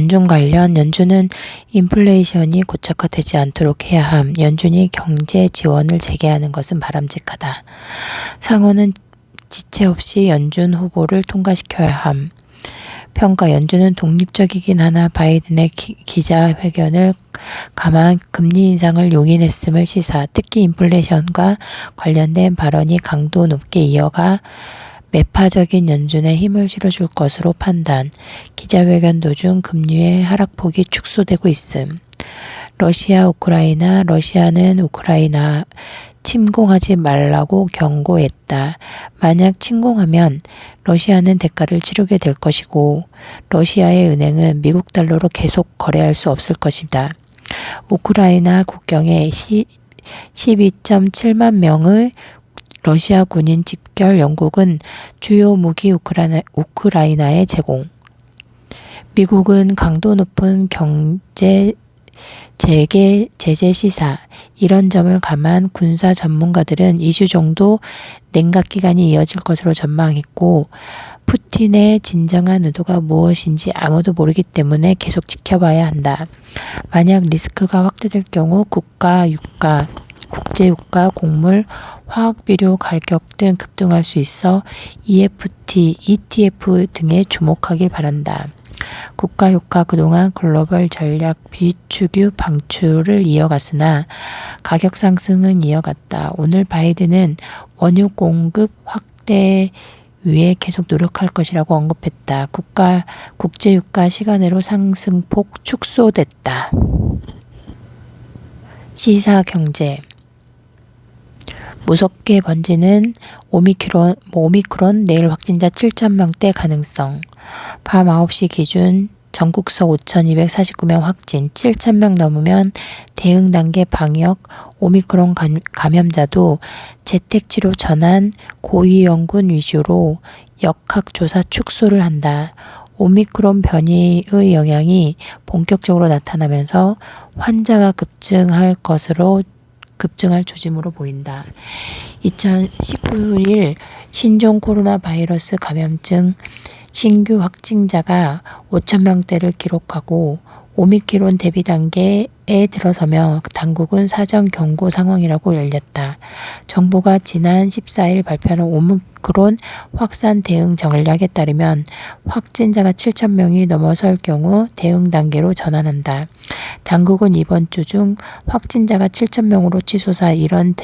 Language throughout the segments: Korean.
연준 관련 연준은 인플레이션이 고착화되지 않도록 해야 함. 연준이 경제 지원을 재개하는 것은 바람직하다. 상원은 지체 없이 연준 후보를 통과시켜야 함. 평가 연준은 독립적이긴 하나 바이든의 기자회견을 감안 금리 인상을 용인했음을 시사. 특히 인플레이션과 관련된 발언이 강도 높게 이어가 매파적인 연준에 힘을 실어줄 것으로 판단. 기자회견 도중 금리의 하락폭이 축소되고 있음. 러시아는 우크라이나 침공하지 말라고 경고했다. 만약 침공하면 러시아는 대가를 치르게 될 것이고 러시아의 은행은 미국 달러로 계속 거래할 수 없을 것이다. 우크라이나 국경에 12.7만 명의 러시아 군인 집결. 영국은 주요 무기 우크라이나에 제공. 미국은 강도 높은 경제 제재 시사. 이런 점을 감안 군사 전문가들은 2주 정도 냉각 기간이 이어질 것으로 전망했고 푸틴의 진정한 의도가 무엇인지 아무도 모르기 때문에 계속 지켜봐야 한다. 만약 리스크가 확대될 경우 국제 유가, 곡물, 화학비료 가격 등 급등할 수 있어 EFT, ETF 등에 주목하길 바란다. 국가유가 그동안 글로벌 전략 비축유 방출을 이어갔으나 가격 상승은 이어갔다. 오늘 바이든은 원유 공급 확대 위해 계속 노력할 것이라고 언급했다. 국제유가 시간으로 상승폭 축소됐다. 시사경제. 무섭게 번지는 오미크론 내일 확진자 7,000명대 가능성. 밤 9시 기준 전국서 5,249명 확진, 7,000명 넘으면 대응 단계 방역. 오미크론 감염자도 재택치료 전환, 고위험군 위주로 역학조사 축소를 한다. 오미크론 변이의 영향이 본격적으로 나타나면서 환자가 급증할 조짐으로 보인다. 2019일 신종 코로나 바이러스 감염증 신규 확진자가 5,000명대를 기록하고 오미크론 대비 단계에 들어서며 당국은 사전 경고 상황이라고 알렸다. 정부가 지난 14일 발표한 오미크론 확산 대응 전략에 따르면 확진자가 7,000명이 넘어설 경우 대응 단계로 전환한다. 당국은 이번 주 중 확진자가 7,000명으로 치솟아 이런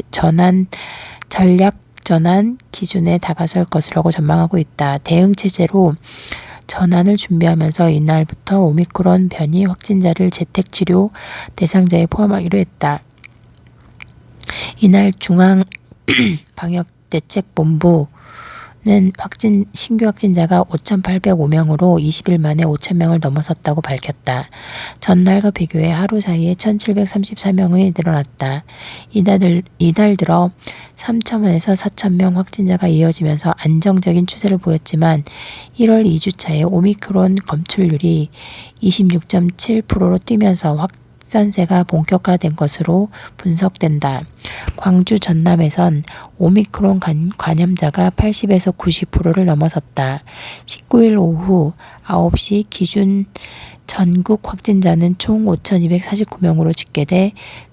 전략 전환 기준에 다가설 것이라고 전망하고 있다. 대응 체제로 전환을 준비하면서 이날부터 오미크론 변이 확진자를 재택치료 대상자에 포함하기로 했다. 이날 중앙방역대책본부는 신규 확진자가 5,805명으로 20일 만에 5,000명을 넘어섰다고 밝혔다. 전날과 비교해 하루 사이에 1,734명이 늘어났다. 이달 들어 3,000에서 4,000명 확진자가 이어지면서 안정적인 추세를 보였지만 1월 2주차에 오미크론 검출률이 26.7%로 뛰면서 확산세가 본격화된 것으로 분석된다. 광주 전남에선 오미크론 감염자가 80에서 90%를 넘어섰다. 19일 오후 9시 기준 전국 확진자는 총 5,249명으로 집계돼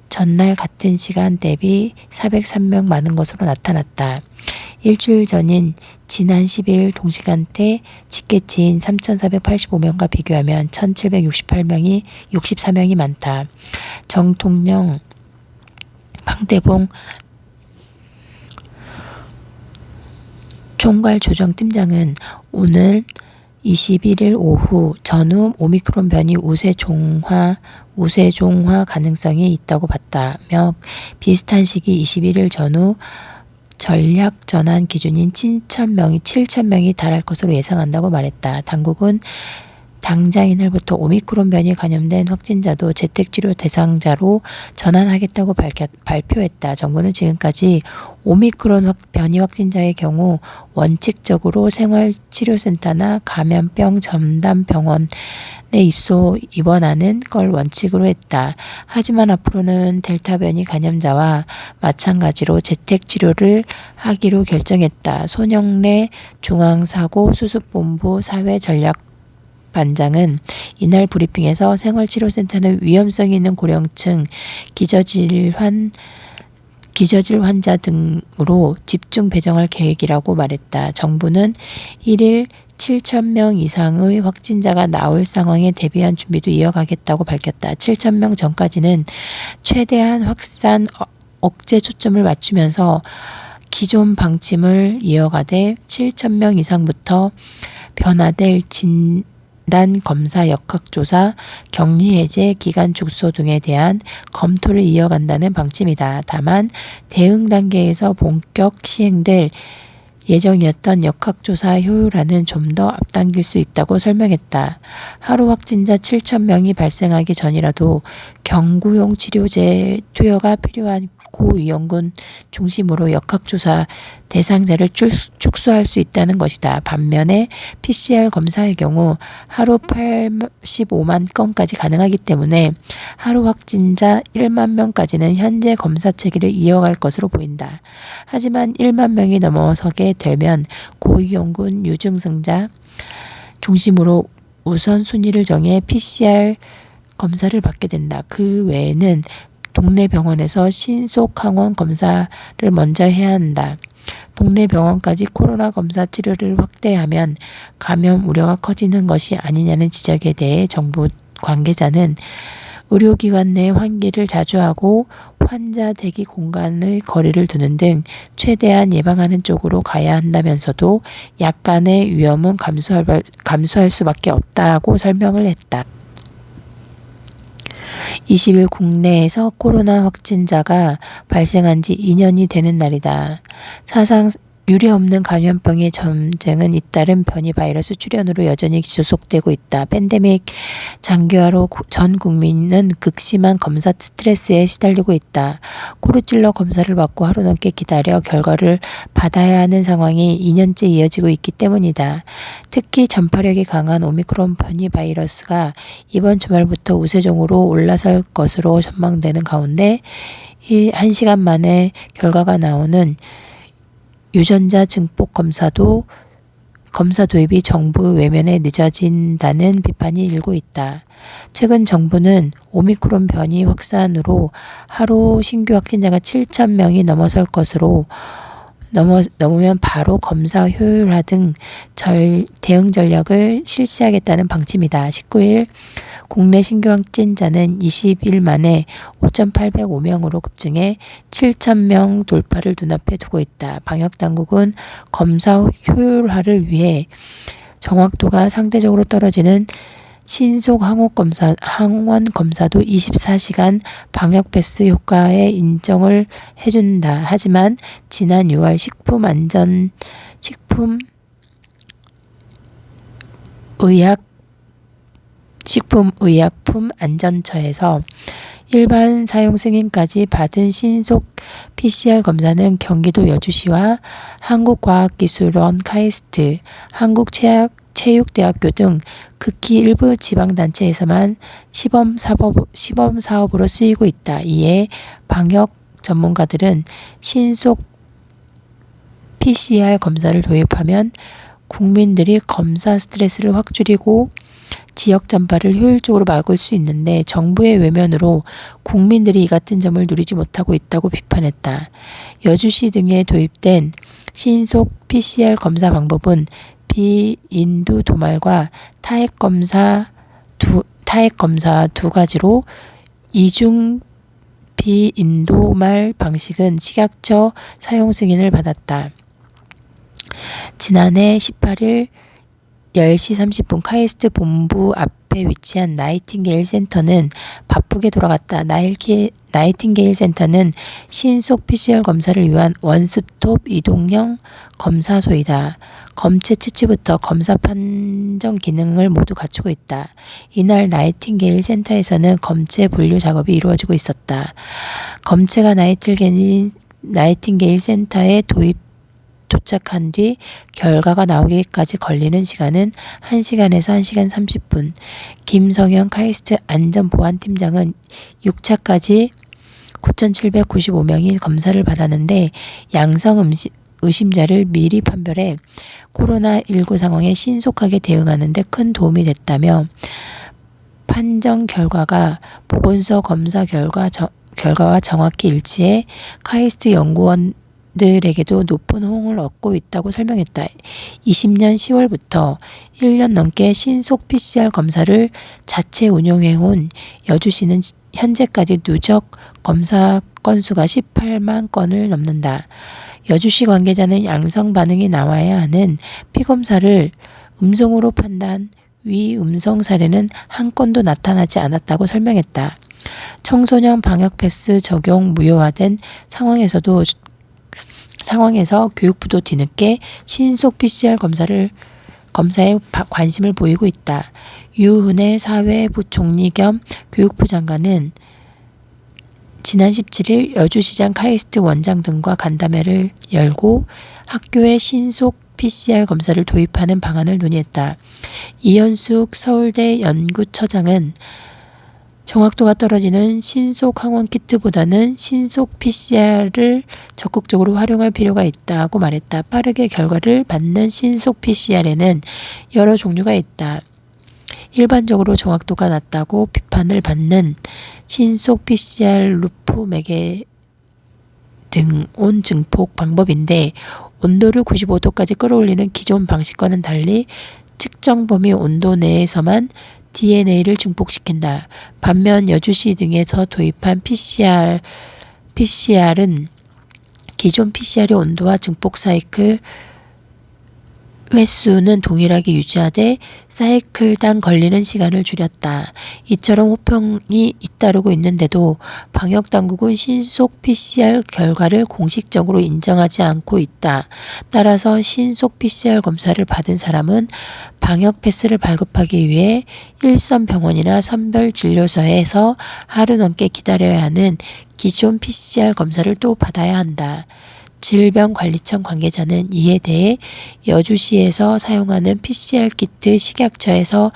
전날 같은 시간 대비 403명 많은 것으로 나타났다. 일주일 전인 지난 12일 동시간대 집계치인 3,485명과 비교하면 1,764명이 많다. 정통령 방대봉 총괄조정팀장은 오늘 21일 오후 전후 오미크론 변이 우세종화 가능성이 있다고 봤다며 비슷한 시기 21일 전후 전략 전환 기준인 7,000명이 달할 것으로 예상한다고 말했다. 당국은 당장 이날부터 오미크론 변이 감염된 확진자도 재택치료 대상자로 전환하겠다고 발표했다. 정부는 지금까지 오미크론 변이 확진자의 경우 원칙적으로 생활치료센터나 감염병 전담병원에 입원하는 걸 원칙으로 했다. 하지만 앞으로는 델타 변이 감염자와 마찬가지로 재택치료를 하기로 결정했다. 손영래 중앙사고수습본부 사회전략 반장은 이날 브리핑에서 생활치료센터는 위험성이 있는 고령층, 기저질 환자 등으로 집중 배정할 계획이라고 말했다. 정부는 1일 7,000명 이상의 확진자가 나올 상황에 대비한 준비도 이어가겠다고 밝혔다. 7,000명 전까지는 최대한 확산 억제 초점을 맞추면서 기존 방침을 이어가되 7,000명 이상부터 변화될 진단 검사 역학조사, 격리 해제, 기간 축소 등에 대한 검토를 이어간다는 방침이다. 다만 대응 단계에서 본격 시행될 예정이었던 역학조사 효율화는 좀 더 앞당길 수 있다고 설명했다. 하루 확진자 7,000명이 발생하기 전이라도 경구용 치료제 투여가 필요한 고위험군 중심으로 역학조사 대상자를 축소할 수 있다는 것이다. 반면에 PCR 검사의 경우 하루 85만 건까지 가능하기 때문에 하루 확진자 1만 명까지는 현재 검사 체계를 이어갈 것으로 보인다. 하지만 1만 명이 넘어서게 되면 고위험군 유증증자 중심으로 우선순위를 정해 PCR 검사를 받게 된다. 그 외에는 동네 병원에서 신속 항원 검사를 먼저 해야 한다. 동네 병원까지 코로나 검사 치료를 확대하면 감염 우려가 커지는 것이 아니냐는 지적에 대해 정부 관계자는 의료기관 내 환기를 자주 하고 환자 대기 공간의 거리를 두는 등 최대한 예방하는 쪽으로 가야 한다면서도 약간의 위험은 감수할 수밖에 없다고 설명을 했다. 20일 국내에서 코로나 확진자가 발생한 지 2년이 되는 날이다. 사상 유례없는 감염병의 전쟁은 잇따른 변이 바이러스 출현으로 여전히 지속되고 있다. 팬데믹 장기화로 전 국민은 극심한 검사 스트레스에 시달리고 있다. 코르찔러 검사를 받고 하루 넘게 기다려 결과를 받아야 하는 상황이 2년째 이어지고 있기 때문이다. 특히 전파력이 강한 오미크론 변이 바이러스가 이번 주말부터 우세종으로 올라설 것으로 전망되는 가운데 1시간 만에 결과가 나오는 유전자 증폭 검사 도입이 정부 외면에 늦어진다는 비판이 일고 있다. 최근 정부는 오미크론 변이 확산으로 하루 신규 확진자가 7,000명이 넘으면 바로 검사 효율화 등 대응 전략을 실시하겠다는 방침이다. 19일 국내 신규 확진자는 20일 만에 5,805명으로 급증해 7,000명 돌파를 눈앞에 두고 있다. 방역당국은 검사 효율화를 위해 정확도가 상대적으로 떨어지는 신속 항원 검사도 24시간 방역 패스 효과에 인정을 해준다. 하지만 지난 6월 식품의약품안전처에서 일반 사용 승인까지 받은 신속 PCR 검사는 경기도 여주시와 한국과학기술원 카이스트, 한국체육대학교 등 극히 일부 지방단체에서만 시범사업으로 쓰이고 있다. 이에 방역 전문가들은 신속 PCR 검사를 도입하면 국민들이 검사 스트레스를 확 줄이고 지역 전파를 효율적으로 막을 수 있는데 정부의 외면으로 국민들이 이 같은 점을 누리지 못하고 있다고 비판했다. 여주시 등에 도입된 신속 PCR 검사 방법은 비인두 도말과 타액 검사 두 가지로 이중 비인도말 방식은 식약처 사용 승인을 받았다. 지난해 18일 10시 30분 카이스트 본부 앞에 위치한 나이팅게일 센터는 바쁘게 돌아갔다. 나이팅게일 센터는 신속 PCR 검사를 위한 원스톱 이동형 검사소이다. 검체 채취부터 검사 판정 기능을 모두 갖추고 있다. 이날 나이팅게일 센터에서는 검체 분류 작업이 이루어지고 있었다. 검체가 나이팅게일 센터에 도착한 뒤 결과가 나오기까지 걸리는 시간은 1시간에서 1시간 30분. 김성현 카이스트 안전보안팀장은 6차까지 9,795명이 검사를 받았는데 양성 의심자를 미리 판별해 코로나19 상황에 신속하게 대응하는 데 큰 도움이 됐다며 판정 결과가 보건소 검사 결과와 정확히 일치해 카이스트 연구원들에게도 높은 호응을 얻고 있다고 설명했다. 20년 10월부터 1년 넘게 신속 PCR 검사를 자체 운영해온 여주시는 현재까지 누적 검사 건수가 18만 건을 넘는다. 여주시 관계자는 양성 반응이 나와야 하는 피검사를 음성으로 판단, 위음성 사례는 한 건도 나타나지 않았다고 설명했다. 청소년 방역 패스 적용 무효화된 상황에서 교육부도 뒤늦게 신속 PCR 검사에 관심을 보이고 있다. 유은혜 사회부총리 겸 교육부 장관은 지난 17일 여주시장 카이스트 원장 등과 간담회를 열고 학교에 신속 PCR 검사를 도입하는 방안을 논의했다. 이현숙 서울대 연구처장은 정확도가 떨어지는 신속 항원 키트보다는 신속 PCR을 적극적으로 활용할 필요가 있다고 말했다. 빠르게 결과를 받는 신속 PCR에는 여러 종류가 있다. 일반적으로 정확도가 낮다고 비판을 받는 신속 PCR 루프 매개 등 온 증폭 방법인데 온도를 95도까지 끌어올리는 기존 방식과는 달리 측정 범위 온도 내에서만 DNA를 증폭시킨다. 반면 여주시 등에서 도입한 PCR은 기존 PCR의 온도와 증폭 사이클 횟수는 동일하게 유지하되 사이클당 걸리는 시간을 줄였다. 이처럼 호평이 잇따르고 있는데도 방역당국은 신속 PCR 결과를 공식적으로 인정하지 않고 있다. 따라서 신속 PCR 검사를 받은 사람은 방역 패스를 발급하기 위해 일선병원이나 선별진료소에서 하루 넘게 기다려야 하는 기존 PCR 검사를 또 받아야 한다. 질병관리청 관계자는 이에 대해 여주시에서 사용하는 PCR 키트 식약처에서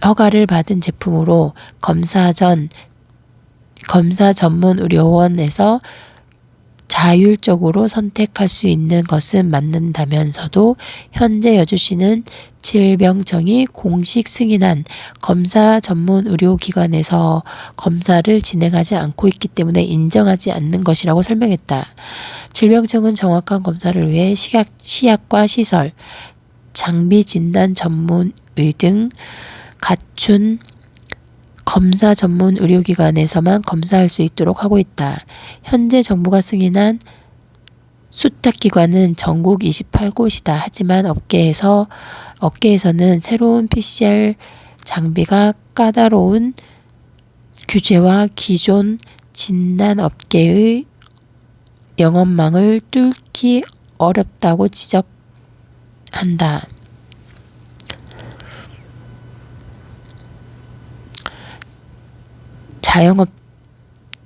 허가를 받은 제품으로 검사 전문 의료원에서 자율적으로 선택할 수 있는 것은 맞는다면서도 현재 여주시는 질병청이 공식 승인한 검사 전문 의료기관에서 검사를 진행하지 않고 있기 때문에 인정하지 않는 것이라고 설명했다. 질병청은 정확한 검사를 위해 시약과 시설, 장비 진단 전문의 등 갖춘 검사 전문 의료기관에서만 검사할 수 있도록 하고 있다. 현재 정부가 승인한 수탁기관은 전국 28곳이다. 하지만 업계에서는 새로운 PCR 장비가 까다로운 규제와 기존 진단업계의 영업망을 뚫기 어렵다고 지적한다.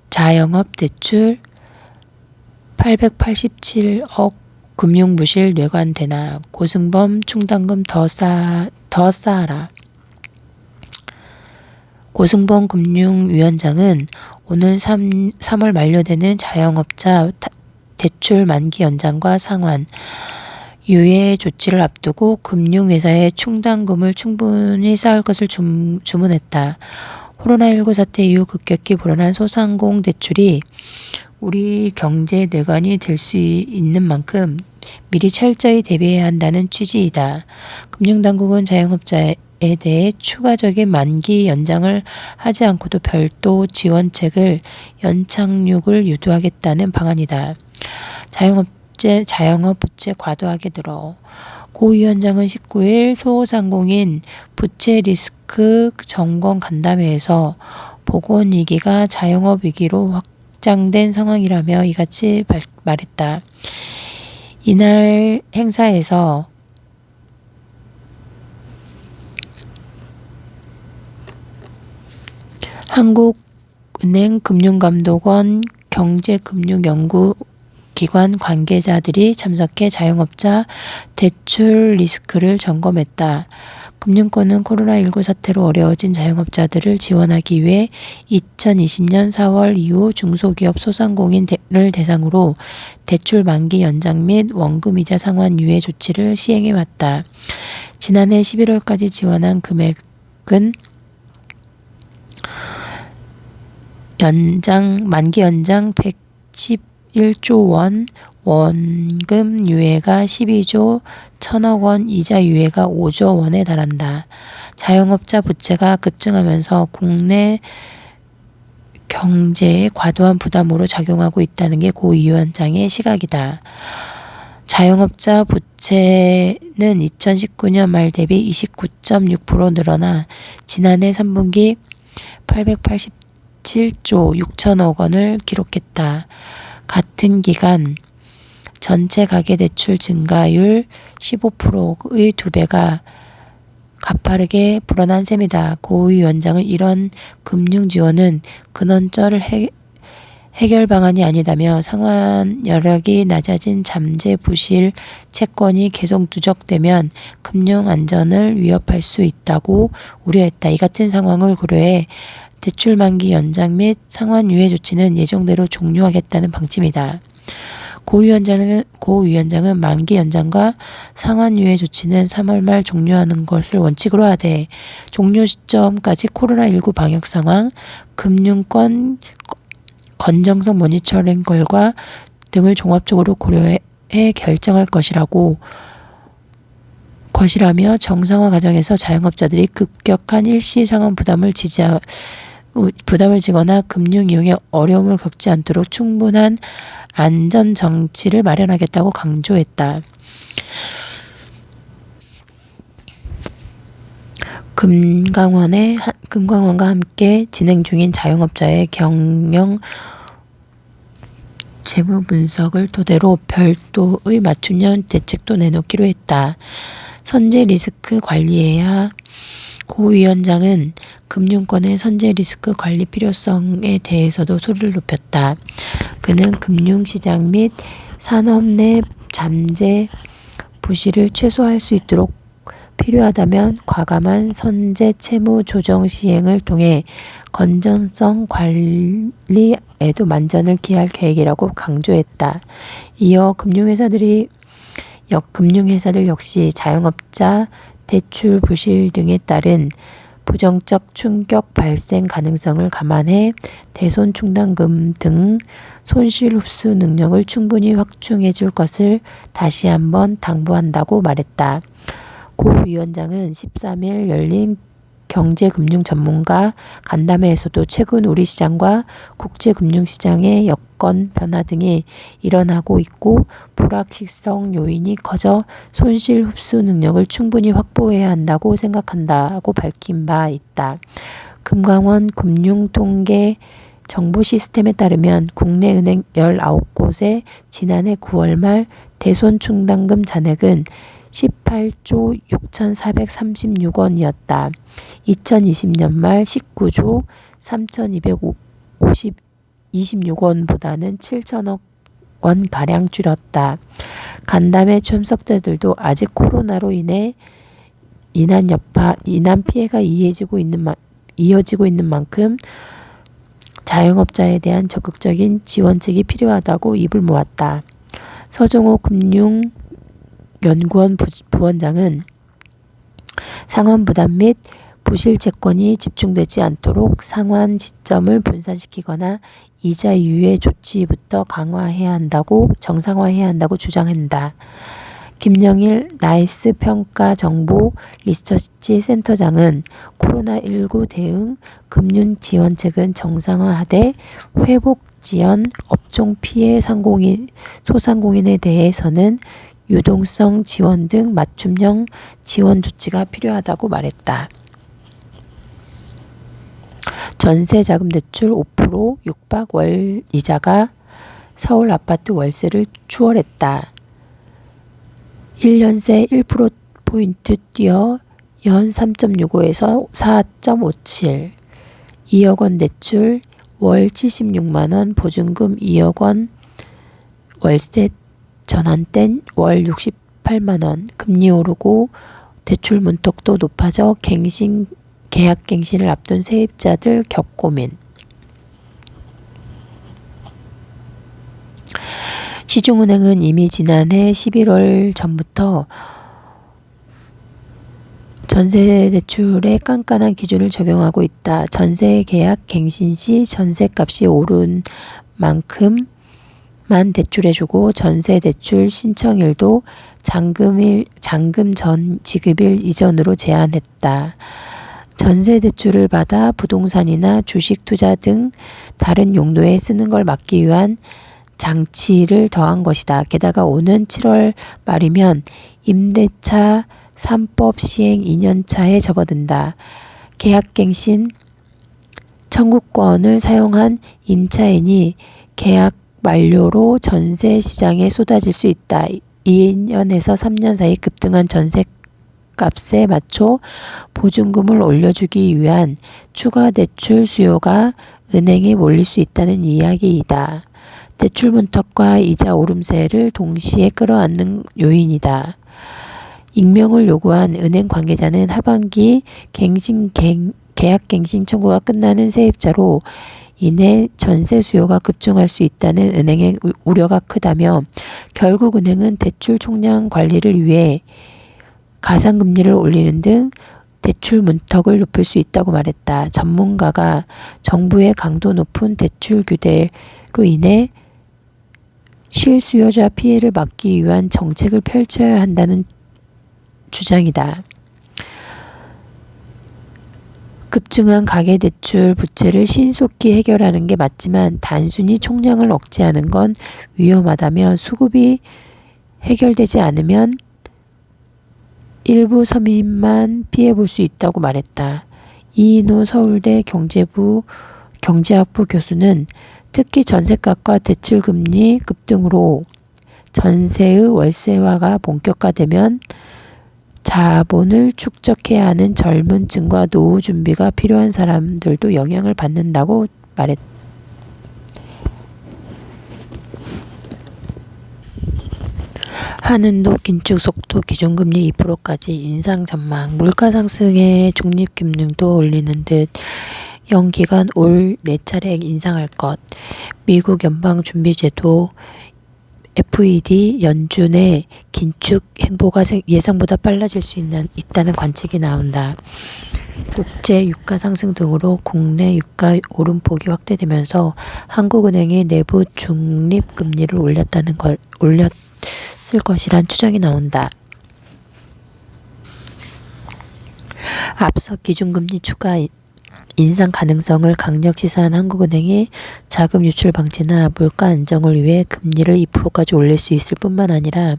자영업 대출 887억 금융부실 뇌관되나 고승범 충당금 더 쌓아라. 고승범 금융위원장은 오늘 3월 만료되는 자영업자 대출 만기 연장과 상환, 유예 조치를 앞두고 금융회사에 충당금을 충분히 쌓을 것을 주문했다. 코로나19 사태 이후 급격히 불어난 소상공 대출이 우리 경제 뇌관이 될 수 있는 만큼 미리 철저히 대비해야 한다는 취지이다. 금융당국은 자영업자에 대해 추가적인 만기 연장을 하지 않고도 별도 지원책을 연착륙을 유도하겠다는 방안이다. 자영업 부채 과도하게 늘어. 고 위원장은 19일 소상공인 부채 리스크 점검 간담회에서 보건위기가 자영업 위기로 확장된 상황이라며 이같이 말했다. 이날 행사에서 한국은행 금융감독원 경제금융연구기관 관계자들이 참석해 자영업자 대출 리스크를 점검했다. 금융권은 코로나19 사태로 어려워진 자영업자들을 지원하기 위해 2020년 4월 이후 중소기업 소상공인을 대상으로 대출 만기 연장 및 원금이자 상환 유예 조치를 시행해왔다. 지난해 11월까지 지원한 금액은 만기 연장 111조 원, 원금 유예가 12조 1천억 원, 이자 유예가 5조 원에 달한다. 자영업자 부채가 급증하면서 국내 경제에 과도한 부담으로 작용하고 있다는 게 고 위원장의 시각이다. 자영업자 부채는 2019년 말 대비 29.6% 늘어나 지난해 3분기 887조 6천억 원을 기록했다. 같은 기간 전체 가계대출 증가율 15%의 2배가 가파르게 불어난 셈이다. 고 위원장은 이런 금융 지원은 근원적 해결 방안이 아니다며 상환 여력이 낮아진 잠재 부실 채권이 계속 누적되면 금융 안전을 위협할 수 있다고 우려했다. 이 같은 상황을 고려해 대출 만기 연장 및 상환 유예 조치는 예정대로 종료하겠다는 방침이다. 고 위원장은 만기 연장과 상환 유예 조치는 3월 말 종료하는 것을 원칙으로 하되 종료 시점까지 코로나19 방역 상황, 금융권 건정성 모니터링 결과 등을 종합적으로 고려해 결정할 것이라며 정상화 과정에서 자영업자들이 급격한 일시 상환 부담을 지거나 금융 이용에 어려움을 겪지 않도록 충분한 안전 정치를 마련하겠다고 강조했다. 금강원과 함께 진행 중인 자영업자의 경영 재무 분석을 토대로 별도의 맞춤형 대책도 내놓기로 했다. 선제 리스크 관리해야 고 위원장은 금융권의 선제 리스크 관리 필요성에 대해서도 소리를 높였다. 그는 금융시장 및 산업 내 잠재 부실을 최소화할 수 있도록 필요하다면 과감한 선제 채무 조정 시행을 통해 건전성 관리에도 만전을 기할 계획이라고 강조했다. 이어 금융회사들 역시 자영업자 대출 부실 등에 따른 부정적 충격 발생 가능성을 감안해 대손 충당금 등 손실 흡수 능력을 충분히 확충해 줄 것을 다시 한번 당부한다고 말했다. 고 위원장은 13일 열린 경제금융 전문가 간담회에서도 최근 우리 시장과 국제금융시장의 여건 변화 등이 일어나고 있고 불확실성 요인이 커져 손실 흡수 능력을 충분히 확보해야 한다고 생각한다고 밝힌 바 있다. 금강원 금융통계 정보 시스템에 따르면 국내 은행 19곳의 지난해 9월 말 대손 충당금 잔액은 18조 6,436원이었다. 2020년 말 19조 3,226원보다는 7천억 원가량 줄였다. 간담회 참석자들도 아직 코로나로 인해 인한 피해가 이어지고 있는 만큼 자영업자에 대한 적극적인 지원책이 필요하다고 입을 모았다. 서정호 금융연구원 부원장은 상환 부담 및 부실 채권이 집중되지 않도록 상환 시점을 분산시키거나 이자 유예 조치부터 정상화해야 한다고 주장한다. 김영일 나이스 평가 정보 리서치 센터장은 코로나19 대응 금융 지원책은 정상화하되 회복 지연 업종 피해 소상공인에 대해서는 유동성 지원 등 맞춤형 지원 조치가 필요하다고 말했다. 전세자금 대출 5% 육박 월 이자가 서울 아파트 월세를 추월했다. 1년 새 1%포인트 뛰어 연 3.65에서 4.57, 2억 원 대출, 월 76만 원, 보증금 2억 원, 월세 전환 땐 월 68만 원, 금리 오르고 대출 문턱도 높아져 계약 갱신을 앞둔 세입자들 격고민. 시중은행은 이미 지난해 11월 전부터 전세 대출에 깐깐한 기준을 적용하고 있다. 전세 계약 갱신 시 전세값이 오른 만큼만 대출해주고 전세 대출 신청일도 잔금 전 지급일 이전으로 제한했다. 전세 대출을 받아 부동산이나 주식 투자 등 다른 용도에 쓰는 걸 막기 위한 장치를 더한 것이다. 게다가 오는 7월 말이면 임대차 3법 시행 2년차에 접어든다. 계약갱신 청구권을 사용한 임차인이 계약 만료로 전세 시장에 쏟아질 수 있다. 2년에서 3년 사이 급등한 전세값에 맞춰 보증금을 올려주기 위한 추가 대출 수요가 은행에 몰릴 수 있다는 이야기이다. 대출 문턱과 이자 오름세를 동시에 끌어안는 요인이다. 익명을 요구한 은행 관계자는 하반기 계약 갱신 청구가 끝나는 세입자로 인해 전세 수요가 급증할 수 있다는 은행의 우려가 크다며 결국 은행은 대출 총량 관리를 위해 가상금리를 올리는 등 대출 문턱을 높일 수 있다고 말했다. 전문가가 정부의 강도 높은 대출 규제로 인해 실수요자 피해를 막기 위한 정책을 펼쳐야 한다는 주장이다. 급증한 가계대출 부채를 신속히 해결하는 게 맞지만 단순히 총량을 억제하는 건 위험하다며 수급이 해결되지 않으면 일부 서민만 피해볼 수 있다고 말했다. 이인호 서울대 경제학부 교수는 특히 전세값과 대출금리 급등으로 전세의 월세화가 본격화되면 자본을 축적해야 하는 젊은 층과 노후 준비가 필요한 사람들도 영향을 받는다고 말했다. 한은도 긴축 속도 기준금리 2%까지 인상 전망. 물가 상승에 적립금융도 올리는 듯 연기간 올 4차례 인상할 것. 미국 연방준비제도 FED 연준의 긴축 행보가 예상보다 빨라질 수 있다는 관측이 나온다. 국제 유가 상승 등으로 국내 유가 오름폭이 확대되면서 한국은행이 내부 중립금리를 올렸을 것이란 추정이 나온다. 앞서 기준금리 추가 인상 가능성을 강력 시사한 한국은행이 자금 유출 방지나 물가 안정을 위해 금리를 2%까지 올릴 수 있을 뿐만 아니라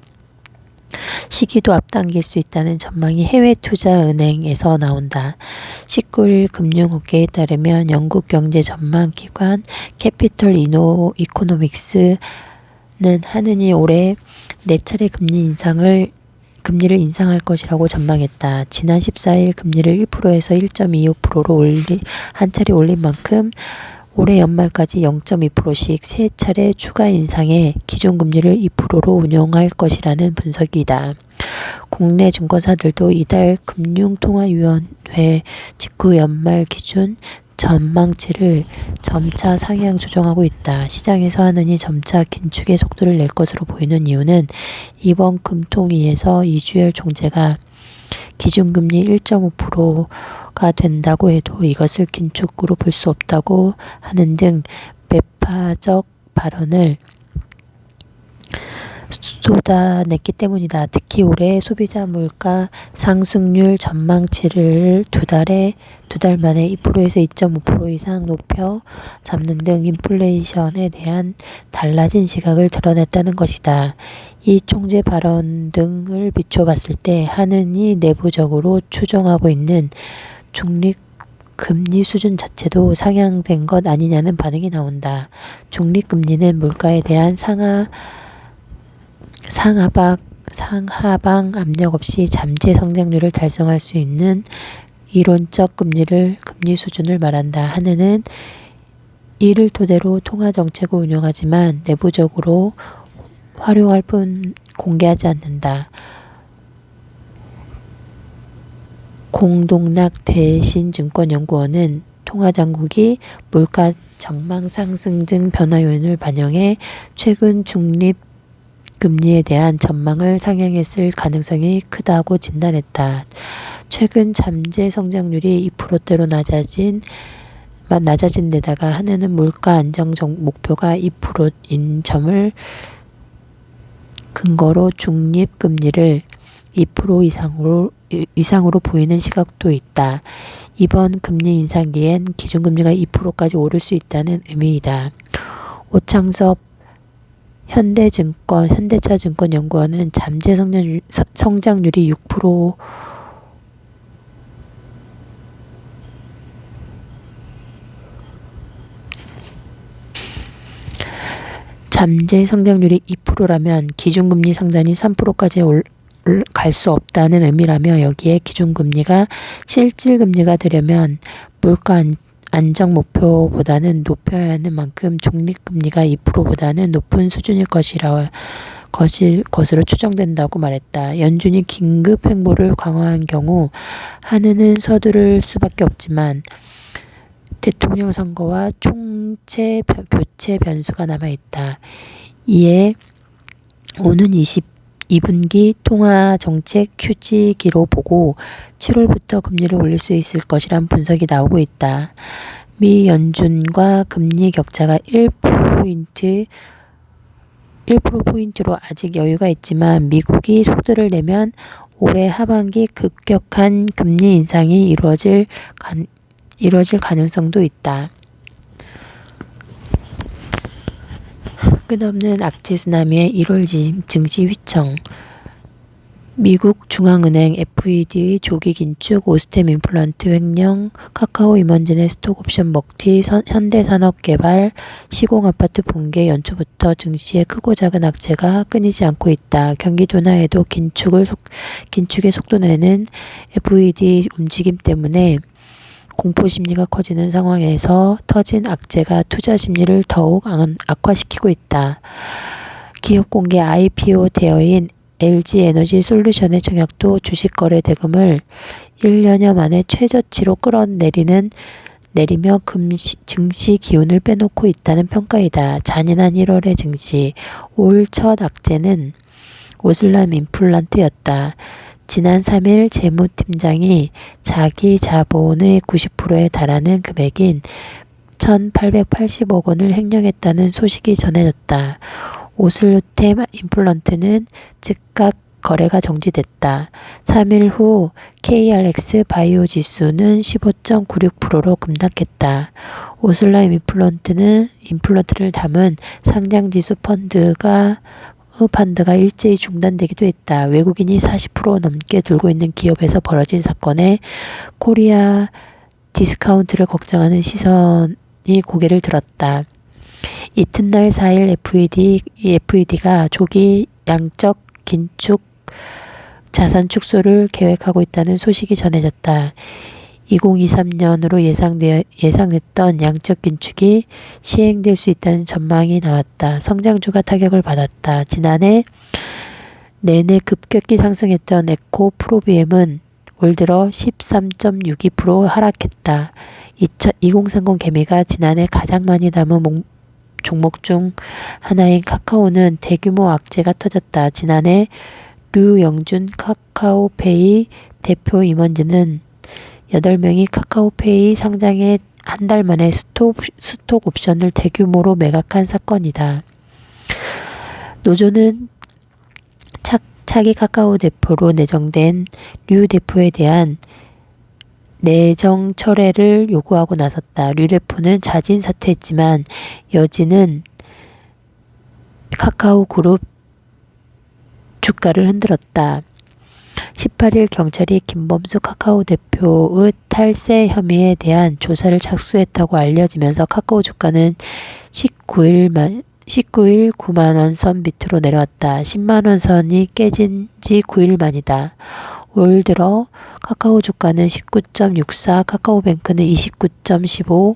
시기도 앞당길 수 있다는 전망이 해외투자은행에서 나온다. 19일 금융업계에 따르면 영국 경제 전망 기관 캐피털 이코노믹스는 한은이 올해 4차례 금리를 인상할 것이라고 전망했다. 지난 14일 금리를 1%에서 1.25%로 한 차례 올린 만큼 올해 연말까지 0.2%씩 3차례 추가 인상해 기존금리를 2%로 운용할 것이라는 분석이다. 국내 증권사들도 이달 금융통화위원회 직후 연말 기준 전망치를 점차 상향 조정하고 있다. 시장에서 하느니 점차 긴축의 속도를 낼 것으로 보이는 이유는 이번 금통위에서 2주열 종재가 기준금리 1.5%가 된다고 해도 이것을 긴축으로 볼 수 없다고 하는 등 매파적 발언을 쏟아냈기 때문이다. 특히 올해 소비자 물가 상승률 전망치를 두 달 만에 2%에서 2.5% 이상 높여 잡는 등 인플레이션에 대한 달라진 시각을 드러냈다는 것이다. 이 총재 발언 등을 비춰봤을 때 한은이 내부적으로 추정하고 있는 중립 금리 수준 자체도 상향된 것 아니냐는 반응이 나온다. 중립금리는 물가에 대한 상하방 압력 없이 잠재 성장률을 달성할 수 있는 이론적 금리 수준을 말한다. 한은은 이를 토대로 통화정책을 운영하지만 내부적으로 활용할 뿐 공개하지 않는다. 공동락 대신증권연구원은 통화당국이 물가 전망 상승 등 변화 요인을 반영해 최근 중립금리에 대한 전망을 상향했을 가능성이 크다고 진단했다. 최근 잠재 성장률이 2%대로 낮아진 데다가 한해는 물가 안정 목표가 2%인 점을 근거로 중립금리를 2% 이상으로 보이는 시각도 있다. 이번 금리 인상기엔 기준금리가 2%까지 오를 수 있다는 의미이다. 오창섭 현대차증권연구원은 잠재 성장률이 6% 잠재 성장률이 2%라면 기준금리 상단이 3%까지 갈 수 없다는 의미라며, 여기에 기준금리가 실질금리가 되려면 물가 안정 목표보다는 높여야 하는 만큼 중립금리가 2%보다는 높은 수준일 것으로 추정된다고 말했다. 연준이 긴급 행보를 강화한 경우 한은은 서두를 수밖에 없지만 대통령 선거와 총재 교체 변수가 남아있다. 이에 오는 2분기 통화정책 휴지기로 보고 7월부터 금리를 올릴 수 있을 것이란 분석이 나오고 있다. 미 연준과 금리 격차가 1%포인트로 아직 여유가 있지만 미국이 속도를 내면 올해 하반기 급격한 금리 인상이 이루어질 가능성도 있다. 끝없는 악재 쓰나미의 1월 증시 휘청. 미국 중앙은행 FED 조기 긴축, 오스템 임플란트 횡령, 카카오 임원진의 스톡옵션 먹튀, 현대산업개발, 시공아파트 붕괴. 연초부터 증시에 크고 작은 악재가 끊이지 않고 있다. 경기도 내에도 긴축의 속도 내는 FED 움직임 때문에 공포심리가 커지는 상황에서 터진 악재가 투자 심리를 더욱 악화시키고 있다. 기업 공개 IPO 대여인 LG에너지솔루션의 청약도 주식거래 대금을 1년여 만에 최저치로 끌어내리며 증시 기운을 빼놓고 있다는 평가이다. 잔인한 1월의 증시. 올 첫 악재는 오슬람 임플란트였다. 지난 3일 재무팀장이 자기 자본의 90%에 달하는 금액인 1,880억 원을 횡령했다는 소식이 전해졌다. 오슬템 임플란트는 즉각 거래가 정지됐다. 3일 후 KRX 바이오 지수는 15.96%로 급락했다. 오슬람 임플란트를 담은 상장지수 펀드가 일제히 중단되기도 했다. 외국인이 40% 넘게 들고 있는 기업에서 벌어진 사건에 코리아 디스카운트를 걱정하는 시선이 고개를 들었다. 이튿날 4일 FED가 조기 양적 긴축 자산 축소를 계획하고 있다는 소식이 전해졌다. 2023년으로 예상됐던 양적 긴축이 시행될 수 있다는 전망이 나왔다. 성장주가 타격을 받았다. 지난해 내내 급격히 상승했던 에코 프로비엠은 올 들어 13.62% 하락했다. 2030 개미가 지난해 가장 많이 남은 종목 중 하나인 카카오는 대규모 악재가 터졌다. 지난해 류영준 카카오페이 대표 임원진은 8명이 카카오페이 상장에 한 달 만에 스톡 옵션을 대규모로 매각한 사건이다. 노조는 차기 카카오 대표로 내정된 류 대표에 대한 내정 철회를 요구하고 나섰다. 류 대표는 자진 사퇴했지만 여진은 카카오 그룹 주가를 흔들었다. 18일 경찰이 김범수 카카오 대표의 탈세 혐의에 대한 조사를 착수했다고 알려지면서 카카오 주가는 19일 9만원 선 밑으로 내려왔다. 10만원 선이 깨진 지 9일 만이다. 올 들어 카카오 주가는 19.64, 카카오뱅크는 29.15,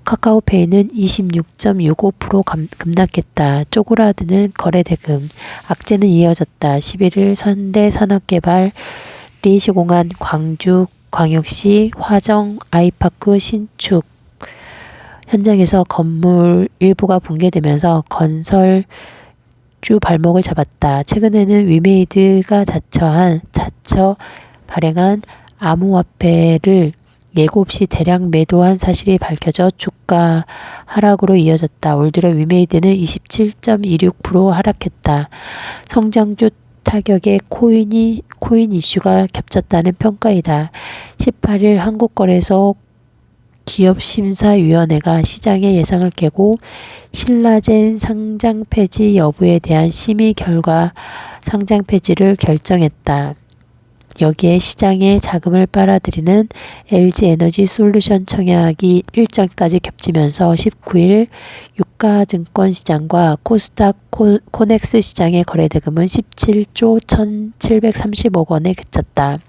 카카오페이는 26.65% 급락했다. 쪼그라드는 거래대금. 악재는 이어졌다. 11일 현대산업개발 시공한 광주광역시 화정 아이파크 신축 현장에서 건물 일부가 붕괴되면서 건설주 발목을 잡았다. 최근에는 위메이드가 자처 발행한 암호화폐를 예고 없이 대량 매도한 사실이 밝혀져 주가 하락으로 이어졌다. 올 들어 위메이드는 27.26% 하락했다. 성장주 타격에 코인 이슈가 겹쳤다는 평가이다. 18일 한국거래소 기업심사위원회가 시장의 예상을 깨고 신라젠 상장 폐지 여부에 대한 심의 결과 상장 폐지를 결정했다. 여기에 시장에 자금을 빨아들이는 LG에너지솔루션 청약이 일정까지 겹치면서 19일 유가증권 시장과 코스닥 코넥스 시장의 거래대금은 17조 1,730억 원에 그쳤다.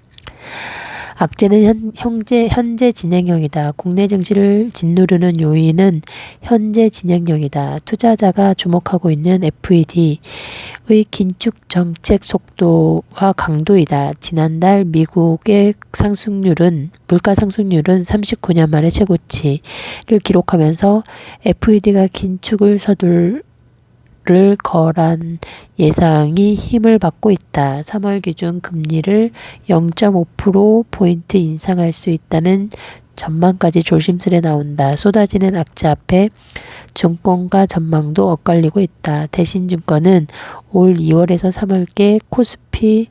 악재는 현재 진행형이다. 국내 증시를 짓누르는 요인은 현재 진행형이다. 투자자가 주목하고 있는 FED의 긴축 정책 속도와 강도이다. 지난달 미국의 물가 상승률은 39년 만에 최고치를 기록하면서 FED가 긴축을 서둘 거란 예상이 힘을 받고 있다. 3월 기준 금리를 0.5%포인트 인상할 수 있다는 전망까지 조심스레 나온다. 쏟아지는 악재 앞에 증권가 전망도 엇갈리고 있다. 대신증권은 올 2월에서 3월께 코스피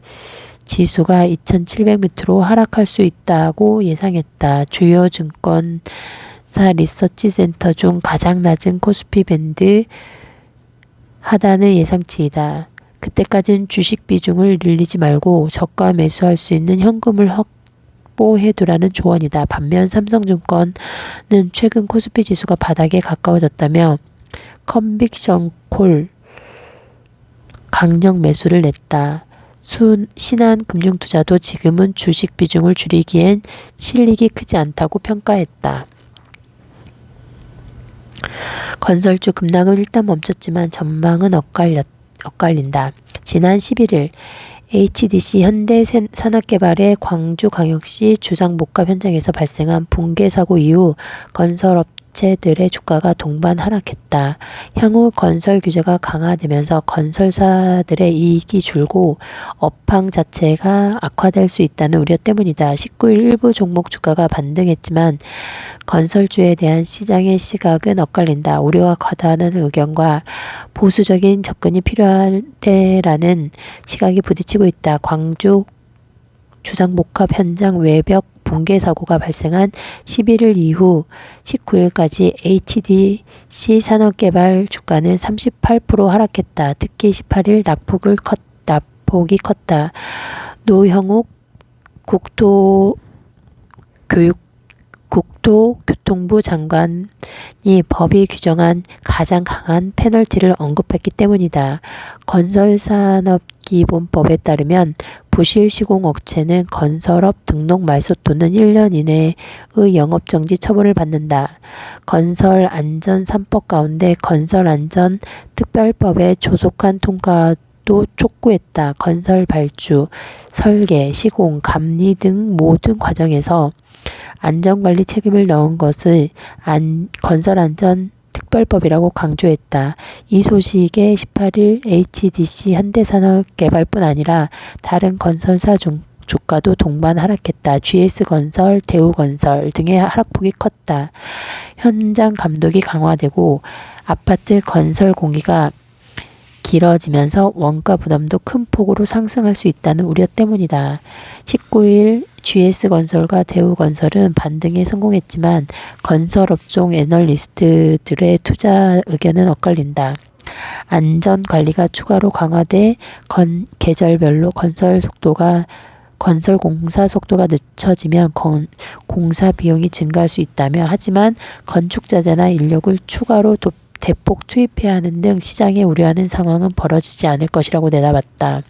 지수가 2,700밑으로 하락할 수 있다고 예상했다. 주요 증권사 리서치 센터 중 가장 낮은 코스피 밴드 하단의 예상치이다. 그때까지는 주식 비중을 늘리지 말고 저가 매수할 수 있는 현금을 확보해두라는 조언이다. 반면 삼성증권은 최근 코스피 지수가 바닥에 가까워졌다며 컨빅션 콜 강력 매수를 냈다. 신한금융투자도 지금은 주식 비중을 줄이기엔 실익이 크지 않다고 평가했다. 건설주 급락은 일단 멈췄지만 전망은 엇갈린다. 지난 11일 HDC 현대산업개발의 광주광역시 주상복합 현장에서 발생한 붕괴 사고 이후 건설업체들의 주가가 동반 하락했다. 향후 건설 규제가 강화되면서 건설사들의 이익이 줄고 업황 자체가 악화될 수 있다는 우려 때문이다. 19일 일부 종목 주가가 반등했지만 건설주에 대한 시장의 시각은 엇갈린다. 우려가 과다하는 의견과 보수적인 접근이 필요하다라는 시각이 부딪히고 있다. 광주 주상복합 현장 외벽 붕괴 사고가 발생한 11일 이후 19일까지 HDC 산업개발 주가는 38% 하락했다. 특히 18일 낙폭이 컸다. 노형욱 국토교통부 장관이 법이 규정한 가장 강한 페널티를 언급했기 때문이다. 건설산업기본법에 따르면 부실 시공업체는 건설업 등록 말소 또는 1년 이내의 영업정지 처분을 받는다. 건설안전 3법 가운데 건설안전특별법의 조속한 통과도 촉구했다. 건설 발주, 설계, 시공, 감리 등 모든 과정에서 안전관리 책임을 넣은 것을 건설안전특별법이라고 강조했다. 이 소식에 18일 HDC 현대산업개발뿐 아니라 다른 건설사 주가도 동반 하락했다. GS건설, 대우건설 등의 하락폭이 컸다. 현장 감독이 강화되고 아파트 건설 공기가 길어지면서 원가 부담도 큰 폭으로 상승할 수 있다는 우려 때문이다. 19일 GS건설과 대우건설은 반등에 성공했지만 건설업종 애널리스트들의 투자 의견은 엇갈린다. 안전관리가 추가로 강화돼 계절별로 건설 공사 속도가 늦춰지면 공사 비용이 증가할 수 있다며 하지만 건축자재나 인력을 추가로 대폭 투입해야 하는 등 시장에 우려하는 상황은 벌어지지 않을 것이라고 내다봤다.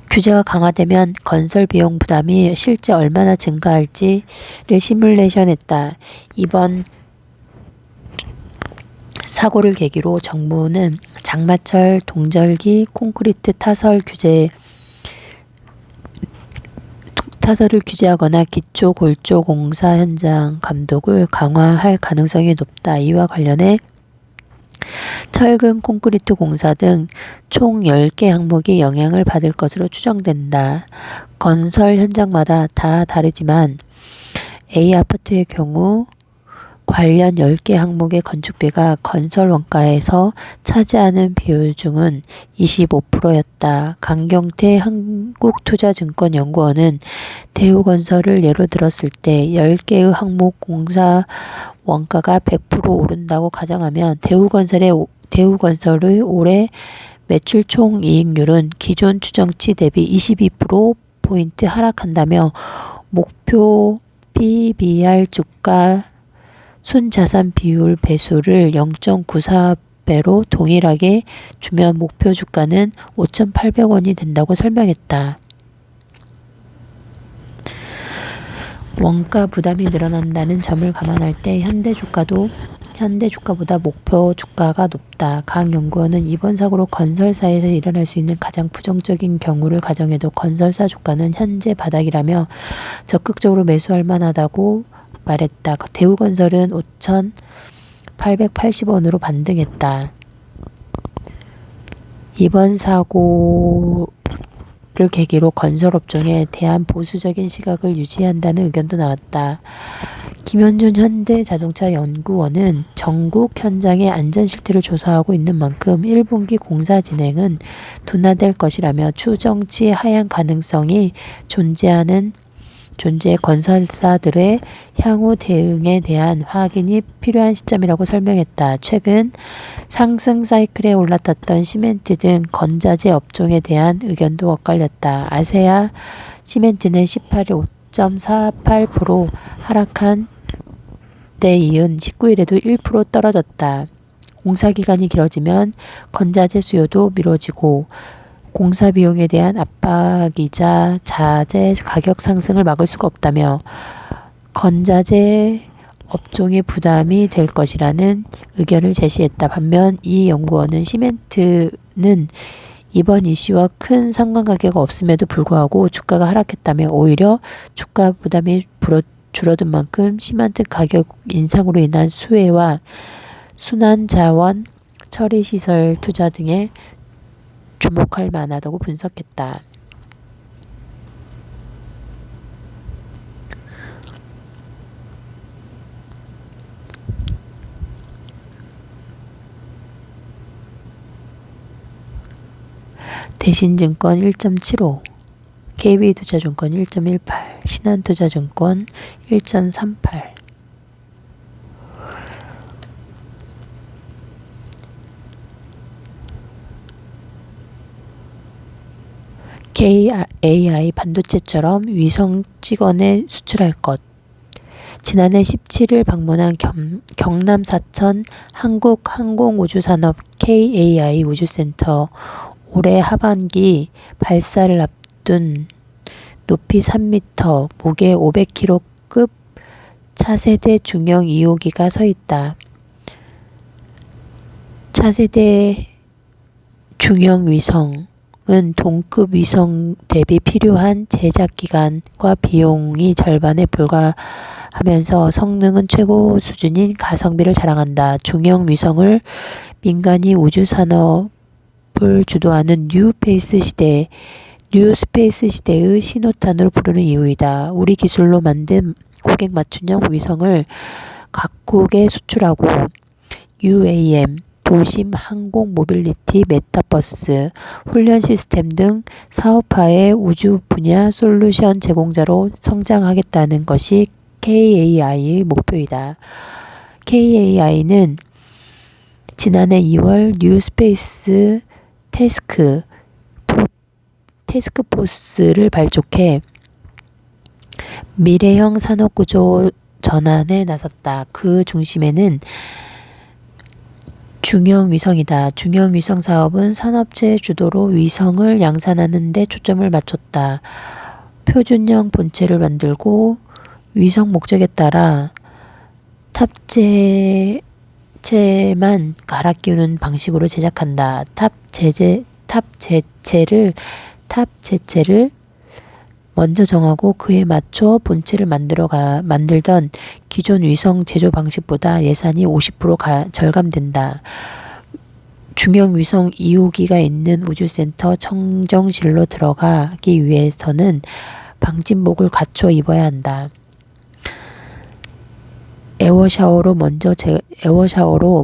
규제가 강화되면 건설 비용 부담이 실제 얼마나 증가할지를 시뮬레이션했다. 이번 사고를 계기로 정부는 장마철 동절기 콘크리트 타설 규제 타설을 규제하거나 기초 골조 공사 현장 감독을 강화할 가능성이 높다. 이와 관련해 철근, 콘크리트 공사 등 총 10개 항목이 영향을 받을 것으로 추정된다. 건설 현장마다 다 다르지만 A 아파트의 경우 관련 10개 항목의 건축비가 건설 원가에서 차지하는 비중은 25%였다. 강경태 한국투자증권연구원은 대우건설을 예로 들었을 때 10개의 항목 공사 원가가 100% 오른다고 가정하면 대우건설의 올해 매출 총이익률은 기존 추정치 대비 22%포인트 하락한다며 목표 PBR 주가 순자산 비율 배수를 0.94배로 동일하게 주면 목표 주가는 5,800원이 된다고 설명했다. 원가 부담이 늘어난다는 점을 감안할 때 현대 주가보다 목표 주가가 높다. 강 연구원은 이번 사고로 건설사에서 일어날 수 있는 가장 부정적인 경우를 가정해도 건설사 주가는 현재 바닥이라며 적극적으로 매수할 만하다고 말했다. 대우건설은 5,880원으로 반등했다. 이번 사고를 계기로 건설업종에 대한 보수적인 시각을 유지한다는 의견도 나왔다. 김현준 현대자동차연구원은 전국 현장의 안전 실태를 조사하고 있는 만큼 1분기 공사 진행은 둔화될 것이라며 추정치 하향 가능성이 존재해 건설사들의 향후 대응에 대한 확인이 필요한 시점이라고 설명했다. 최근 상승 사이클에 올라탔던 시멘트 등 건자재 업종에 대한 의견도 엇갈렸다. 아세아 시멘트는 18일 5.48% 하락한 데 이은 19일에도 1% 떨어졌다. 공사 기간이 길어지면 건자재 수요도 미뤄지고 공사 비용에 대한 압박이자 자재 가격 상승을 막을 수가 없다며 건자재 업종의 부담이 될 것이라는 의견을 제시했다. 반면 이 연구원은 시멘트는 이번 이슈와 큰 상관관계가 없음에도 불구하고 주가가 하락했다며 오히려 주가 부담이 줄어든 만큼 시멘트 가격 인상으로 인한 수혜와 순환자원 처리시설 투자 등에 주목할 만하다고 분석했다. 대신증권 1.75, KB투자증권 1.18, 신한투자증권 1.38. KAI 반도체처럼 위성 찍어내 수출할 것. 지난해 17일 방문한 경남 사천 한국항공우주산업 KAI 우주센터 올해 하반기 발사를 앞둔 높이 3m, 무게 500kg급 차세대 중형 2호기가 서 있다. 차세대 중형 위성은 동급 위성 대비 필요한 제작 기간과 비용이 절반에 불과하면서 성능은 최고 수준인 가성비를 자랑한다. 중형 위성을 민간이 우주 산업을 주도하는 뉴 스페이스 시대의 신호탄으로 부르는 이유이다. 우리 기술로 만든 고객 맞춤형 위성을 각국에 수출하고 UAM, 도심 항공 모빌리티, 메타버스, 훈련 시스템 등 사업화의 우주 분야 솔루션 제공자로 성장하겠다는 것이 KAI의 목표이다. KAI는 지난해 2월 뉴 스페이스 태스크포스를 발족해 미래형 산업구조 전환에 나섰다. 그 중심에는 중형 위성이다. 중형 위성 사업은 산업체 주도로 위성을 양산하는 데 초점을 맞췄다. 표준형 본체를 만들고 위성 목적에 따라 탑재체만 갈아 끼우는 방식으로 제작한다. 탑재체를 먼저 정하고 그에 맞춰 본체를 만들던 기존 위성 제조 방식보다 예산이 50% 절감된다. 중형 위성 2호기가 있는 우주센터 청정실로 들어가기 위해서는 방진복을 갖춰 입어야 한다. 에어샤워로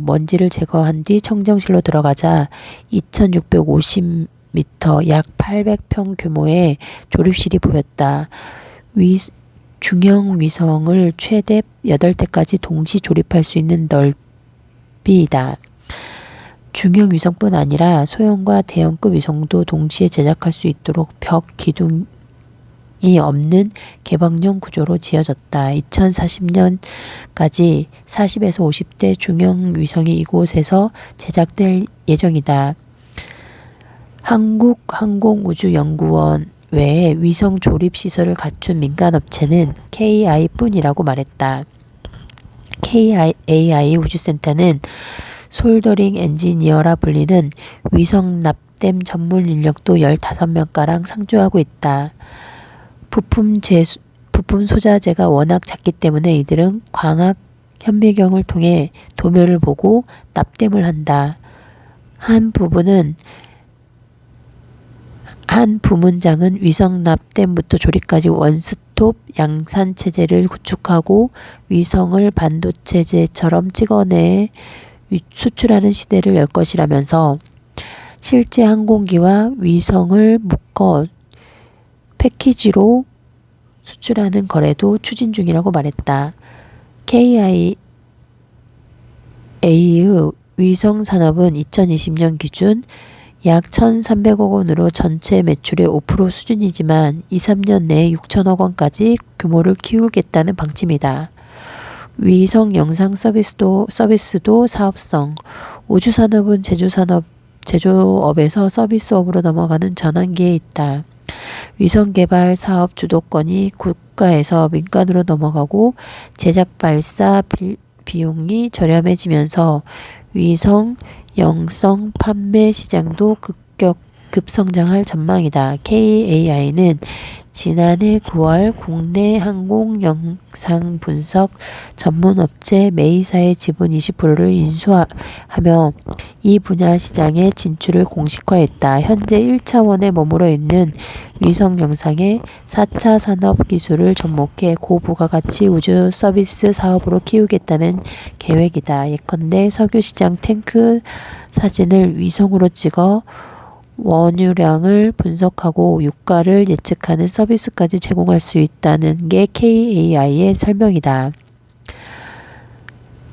먼지를 제거한 뒤 청정실로 들어가자 2650m 약 800평 규모의 조립실이 보였다. 중형 위성을 최대 8대까지 동시 조립할 수 있는 넓이다. 중형 위성뿐 아니라 소형과 대형급 위성도 동시에 제작할 수 있도록 벽 기둥이 없는 개방형 구조로 지어졌다. 2040년까지 40에서 50대 중형 위성이 이곳에서 제작될 예정이다. 한국항공우주연구원 외에 위성 조립 시설을 갖춘 민간업체는 KI뿐이라고 말했다. KAI 우주센터는 솔더링 엔지니어라 불리는 위성 납땜 전문 인력도 15명가량 상주하고 있다. 부품 소자재가 워낙 작기 때문에 이들은 광학 현미경을 통해 도면을 보고 납땜을 한다. 한 부문장은 위성 납땜부터 조립까지 원스톱 양산 체제를 구축하고 위성을 반도체제처럼 찍어내 수출하는 시대를 열 것이라면서 실제 항공기와 위성을 묶어 패키지로 수출하는 거래도 추진 중이라고 말했다. KIA의 위성 산업은 2020년 기준 약 1,300억 원으로 전체 매출의 5% 수준이지만 2-3년 내에 6천억 원까지 규모를 키우겠다는 방침이다. 위성 영상 서비스도 사업성, 우주산업은 제조업에서 서비스업으로 넘어가는 전환기에 있다. 위성 개발 사업 주도권이 국가에서 민간으로 넘어가고 제작 발사 비용이 저렴해지면서 위성 영상 판매 시장도 급성장할 전망이다. KAI는 지난해 9월 국내 항공 영상 분석 전문 업체 메이사의 지분 20%를 인수하며 이 분야 시장의 진출을 공식화했다. 현재 1차원에 머물러 있는 위성 영상의 4차 산업 기술을 접목해 고부가가치 우주 서비스 사업으로 키우겠다는 계획이다. 예컨대 석유시장 탱크 사진을 위성으로 찍어 원유량을 분석하고 유가를 예측하는 서비스까지 제공할 수 있다는 게 KAI의 설명이다.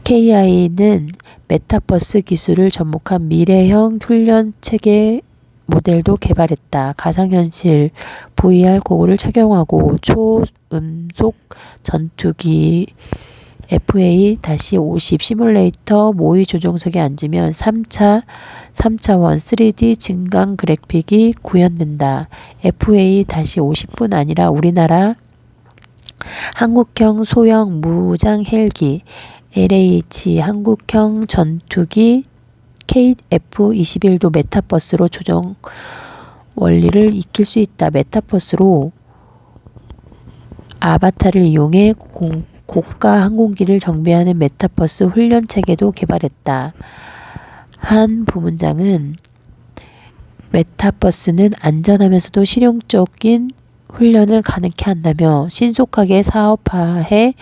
KAI는 메타버스 기술을 접목한 미래형 훈련 체계 모델도 개발했다. 가상현실 VR 고글을 착용하고 초음속 전투기 FA-50 시뮬레이터 모의 조종석에 앉으면 3차원 3D 증강 그래픽이 구현된다. FA-50뿐 아니라 우리나라 한국형 소형 무장 헬기 LH 한국형 전투기 KF-21도 메타버스로 조종 원리를 익힐 수 있다. 메타버스로 아바타를 이용해 고가 항공기를 정비하는 메타버스 훈련 체계도 개발했다. 한 부문장은 메타버스는 안전하면서도 실용적인 훈련을 가능케 한다며 신속하게 사업화해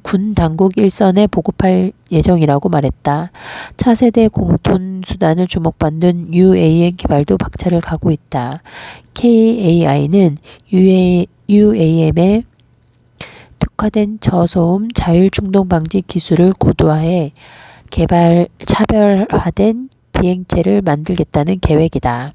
군 당국 일선에 보급할 예정이라고 말했다. 차세대 공톤 수단을 주목받는 UAM 개발도 박차를 가고 있다. KAI는 UAM에 특화된 저소음 자율 충동 방지 기술을 고도화해 차별화된 비행체를 만들겠다는 계획이다.